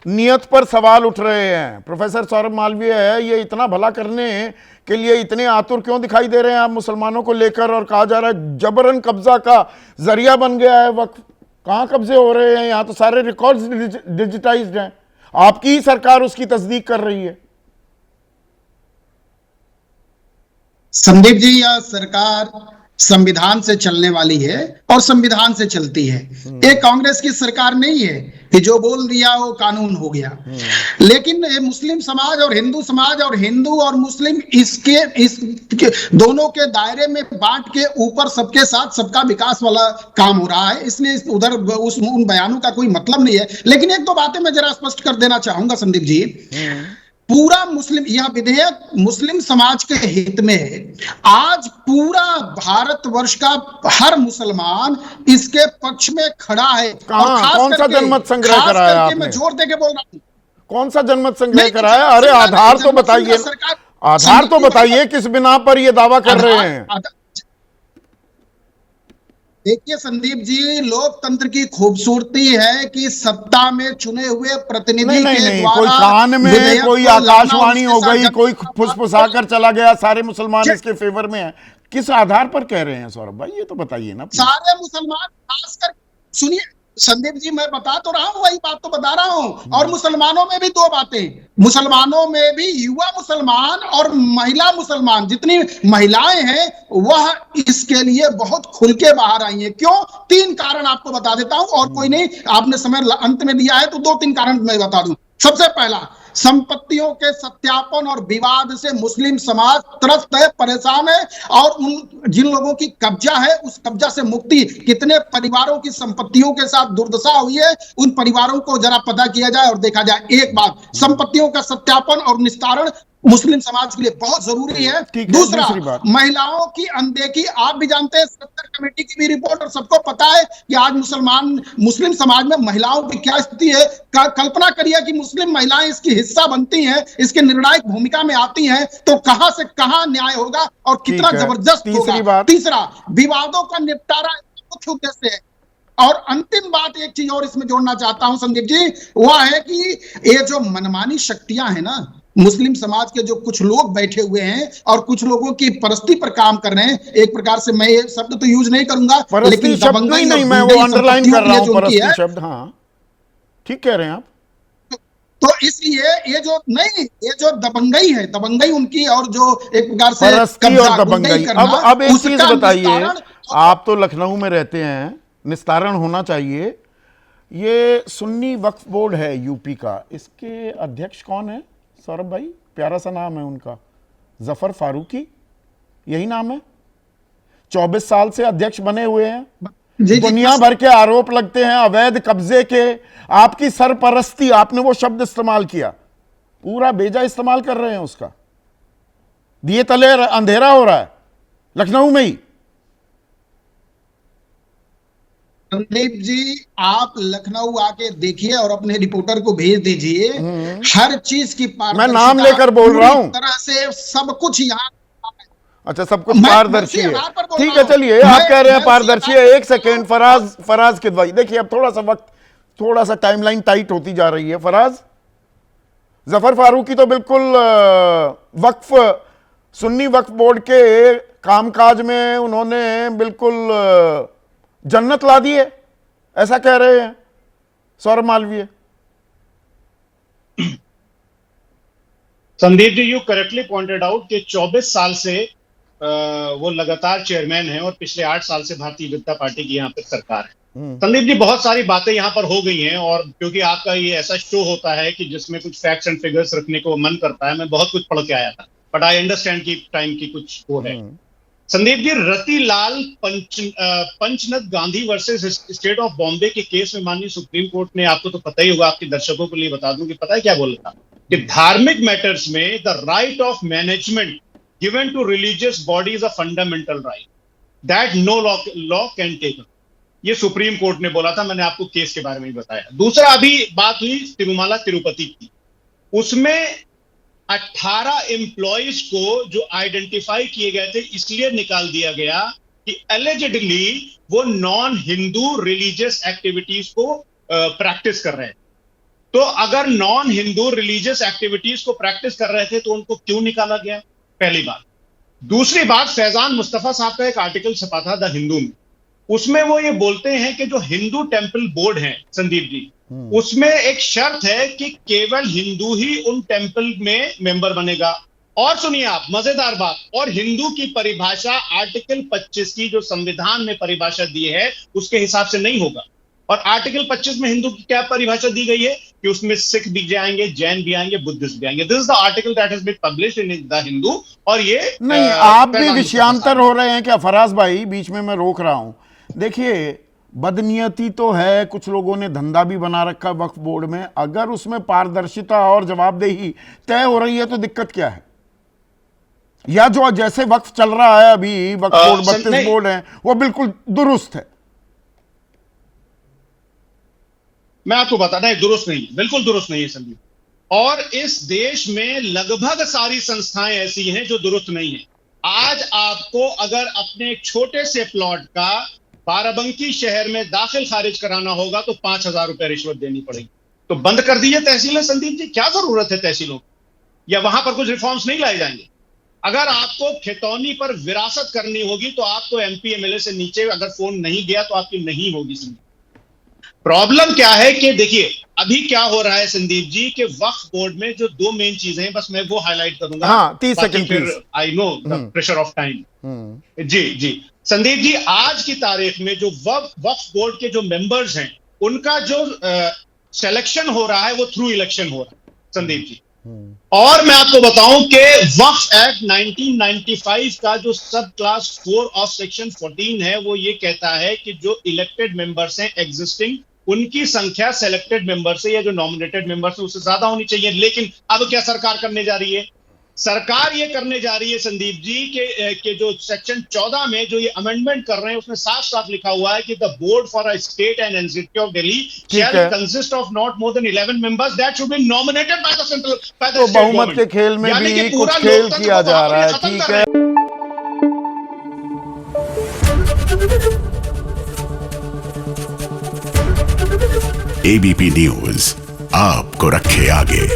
नियत पर सवाल उठ रहे हैं। प्रोफेसर सौरभ मालवीय है, ये इतना भला करने के लिए इतने आतुर क्यों दिखाई दे रहे हैं आप मुसलमानों को लेकर? और कहा जा रहा है जबरन कब्जा का जरिया बन गया है वक्फ। कहां कब्जे हो रहे हैं? यहां तो सारे रिकॉर्ड्स डिजिटाइज्ड हैं। आपकी ही सरकार उसकी तस्दीक कर रही है। संदीप जी, यह सरकार संविधान से चलने वाली है और संविधान से चलती है। ये कांग्रेस की सरकार नहीं है कि जो बोल दिया वो कानून हो गया। लेकिन मुस्लिम समाज और हिंदू और मुस्लिम इस दोनों के दायरे में बांट के ऊपर सबके साथ सबका विकास वाला काम हो रहा है, इसलिए उधर उन बयानों का कोई मतलब नहीं है। लेकिन एक दो बातें मैं जरा स्पष्ट कर देना चाहूंगा संदीप जी। पूरा यह विधेयक मुस्लिम समाज के हित में है। आज पूरा भारतवर्ष का हर मुसलमान इसके पक्ष में खड़ा है। और कौन सा जनमत संग्रह कराया आपने? मैं जोर देके बोल रहा हूं, कौन सा जनमत संग्रह कराया? अरे आधार तो बताइए, आधार तो बताइए, किस बिना पर ये दावा कर रहे हैं? देखिए संदीप जी, लोकतंत्र की खूबसूरती है कि सत्ता में चुने हुए प्रतिनिधि के द्वारा कोई कान में कोई आकाशवाणी हो गई, कोई फुसफुसा कर चला गया, सारे मुसलमान इसके फेवर में है। किस आधार पर कह रहे हैं सौरभ भाई, ये तो बताइए ना। सारे मुसलमान, खासकर सुनिए संदीप जी, मैं बता तो रहा हूं, वही बात तो बता रहा हूं। और मुसलमानों में भी दो बातें, मुसलमानों में भी युवा मुसलमान और महिला मुसलमान, जितनी महिलाएं हैं वह इसके लिए बहुत खुल के बाहर आई हैं। क्यों? तीन कारण आपको बता देता हूं, और कोई नहीं, आपने समय अंत में दिया है तो दो तीन कारण मैं बता दूं। सबसे पहला, संपत्तियों के सत्यापन और विवाद से मुस्लिम समाज त्रस्त है, परेशान है। और उन जिन लोगों की कब्जा है उस कब्जा से मुक्ति, कितने परिवारों की संपत्तियों के साथ दुर्दशा हुई है, उन परिवारों को जरा पता किया जाए और देखा जाए। एक बात, संपत्तियों का सत्यापन और निस्तारण मुस्लिम समाज के लिए बहुत जरूरी है। दूसरा, महिलाओं की अनदेखी, आप भी जानते हैं, सत्तर कमेटी की भी रिपोर्ट, और सबको पता है कि आज मुस्लिम समाज में महिलाओं की क्या स्थिति है। कल्पना करिए कि मुस्लिम महिलाएं इसकी हिस्सा बनती हैं, इसके निर्णायक भूमिका में आती हैं, तो कहां से कहां न्याय होगा और कितना जबरदस्त होगा। तीसरा, विवादों का निपटारा मुख्य उद्देश्य है। और अंतिम बात, एक चीज और इसमें जोड़ना चाहता हूं संदीप जी, वह है कि ये जो मनमानी शक्तियां हैं ना, मुस्लिम समाज के जो कुछ लोग बैठे हुए हैं और कुछ लोगों की परस्ती पर काम कर रहे हैं, एक प्रकार से मैं ये शब्द तो यूज नहीं करूंगा, लेकिन दबंगई नहीं, मैं वो अंडरलाइन कर रहा हूं, परस्ती शब्द। हाँ, ठीक कह रहे हैं आप। तो इसलिए ये जो दबंगई है, दबंगई उनकी, और जो एक प्रकार से परस्ती और दबंगई। अब एक चीज बताइए, आप तो लखनऊ में रहते हैं, निस्तारण होना चाहिए। ये सुन्नी वक्फ बोर्ड है यूपी का, इसके अध्यक्ष कौन है सौरभ भाई? प्यारा सा नाम है उनका, जफर फारूकी, यही नाम है। 24 साल से अध्यक्ष बने हुए हैं। दुनिया भर के आरोप लगते हैं अवैध कब्जे के। आपकी सरपरस्ती, आपने वो शब्द इस्तेमाल किया, पूरा बेजा इस्तेमाल कर रहे हैं उसका। दिए तले अंधेरा हो रहा है लखनऊ में ही। संदीप जी, आप लखनऊ आके देखिए और अपने रिपोर्टर को भेज दीजिए। हर चीज की मैं नाम लेकर बोल रहा हूं, तरह से सब कुछ यहाँ। अच्छा, सब कुछ पारदर्शी है, ठीक है। चलिए, आप कह रहे हैं पारदर्शी है। एक सेकेंड, फराज किदवाई, देखिए अब थोड़ा सा वक्त, थोड़ा सा टाइमलाइन टाइट होती जा रही है। फराज, जफर फारूकी तो बिल्कुल सुन्नी वक्फ बोर्ड के कामकाज में उन्होंने बिल्कुल जन्नत ला दी है, ऐसा कह रहे हैं Saurabh Malviya. Sandeep ji, you correctly pointed out कि 24 साल से वो लगातार चेयरमैन है और पिछले 8 साल से भारतीय जनता पार्टी की यहाँ पे सरकार है। संदीप जी, बहुत सारी बातें यहाँ पर हो गई हैं, और क्योंकि आपका ये ऐसा शो होता है कि जिसमें कुछ फैक्ट्स एंड फिगर्स रखने को मन करता है, मैं बहुत कुछ पढ़ के आया था, बट आई अंडरस्टैंड की टाइम की कुछ वो है। Sandeep ji, Ratilal Panchand Gandhi versus state of Bombay के केस में माननीय सुप्रीम कोर्ट ने, आपको तो पता ही होगा, आपके दर्शकों के लिए बता दूं कि पता है क्या बोला था, कि धार्मिक मैटर्स में the right of management given to religious bodies a fundamental right that no law can take. ये सुप्रीम कोर्ट ने बोला था, मैंने आपको केस के बारे में बताया। दूसरा, अभी बात हुई तिरुमाला तिरुपति की, उसमें 18 एम्प्लॉइज को जो आइडेंटिफाई किए गए थे इसलिए निकाल दिया गया कि एलिजिडली वो नॉन हिंदू रिलीजियस एक्टिविटीज को प्रैक्टिस कर रहे हैं। तो अगर नॉन हिंदू रिलीजियस एक्टिविटीज को प्रैक्टिस कर रहे थे तो उनको क्यों निकाला गया? पहली बात। दूसरी बात, फैजान मुस्तफा साहब का एक आर्टिकल छपा था द हिंदू में, उसमें वो ये बोलते हैं कि जो हिंदू टेंपल बोर्ड है संदीप जी, उसमें एक शर्त है कि केवल हिंदू ही उन टेंपल में मेंबर बनेगा। और सुनिए आप, मजेदार बात, और हिंदू की परिभाषा आर्टिकल 25 की जो संविधान में परिभाषा दी है उसके हिसाब से नहीं होगा। और आर्टिकल 25 में हिंदू की क्या परिभाषा दी गई है कि उसमें सिख भी आएंगे, जैन भी आएंगे, बुद्धिस्ट भी आएंगे। This is the article that has been published in the Hindu. और ये नहीं, आप भी विषयांतर हो रहे हैं क्या फराज भाई? बीच में मैं रोक रहा हूं। देखिए, बदनीयती तो है, कुछ लोगों ने धंधा भी बना रखा वक्फ बोर्ड में। अगर उसमें पारदर्शिता और जवाबदेही तय हो रही है तो दिक्कत क्या है? या जो जैसे वक्फ चल रहा है अभी, वक्फ बोर्ड 32 बोर्ड है, वो बिल्कुल दुरुस्त है। मैं आपको बताना है, दुरुस्त नहीं है, बिल्कुल दुरुस्त नहीं है संदीप। और इस देश में लगभग सारी संस्थाएं ऐसी हैं जो दुरुस्त नहीं है। आज आपको अगर अपने एक छोटे से प्लॉट का बाराबंकी शहर में दाखिल खारिज कराना होगा तो 5,000 रुपए रिश्वत देनी पड़ेगी। तो बंद कर दीजिए तहसीलें संदीप जी, क्या जरूरत है तहसीलों की? या वहां पर कुछ रिफॉर्म्स नहीं लाए जाएंगे? अगर आपको खितौनी पर विरासत करनी होगी तो आपको एमपी एमएलए से नीचे अगर फोन नहीं गया तो आपकी नहीं होगी संदीप। प्रॉब्लम क्या है कि देखिए अभी क्या हो रहा है संदीप जी के वक्फ बोर्ड में जो दो मेन चीजें हैं, बस मैं वो हाईलाइट करूंगा। हाँ, 30 सेकंड फिर I know the pressure of time. जी जी संदीप जी, आज की तारीख में जो वक्फ बोर्ड के जो मेंबर्स हैं उनका जो सिलेक्शन हो रहा है वो थ्रू इलेक्शन हो रहा है संदीप जी। और मैं आपको बताऊं कि वक्फ एक्ट 1995 का जो सब क्लास 4 ऑफ सेक्शन 14 है वो ये कहता है कि जो इलेक्टेड मेंबर्स हैं एग्जिस्टिंग, उनकी संख्या सेलेक्टेड मेंबर से या जो नॉमिनेटेड मेंबर से उससे ज्यादा होनी चाहिए। लेकिन अब क्या सरकार करने जा रही है? सरकार ये करने जा रही है संदीप जी के जो सेक्शन 14 में जो ये अमेंडमेंट कर रहे हैं उसमें साफ साफ लिखा हुआ है कि the board for a state and NCT of Delhi shell consist of not more than 11 members that should be nominated by the central by the तो बहुमत के खेल में भी कुछ खेल किया जा रहा है। ठीक है, एबीपी न्यूज आपको रखे आगे।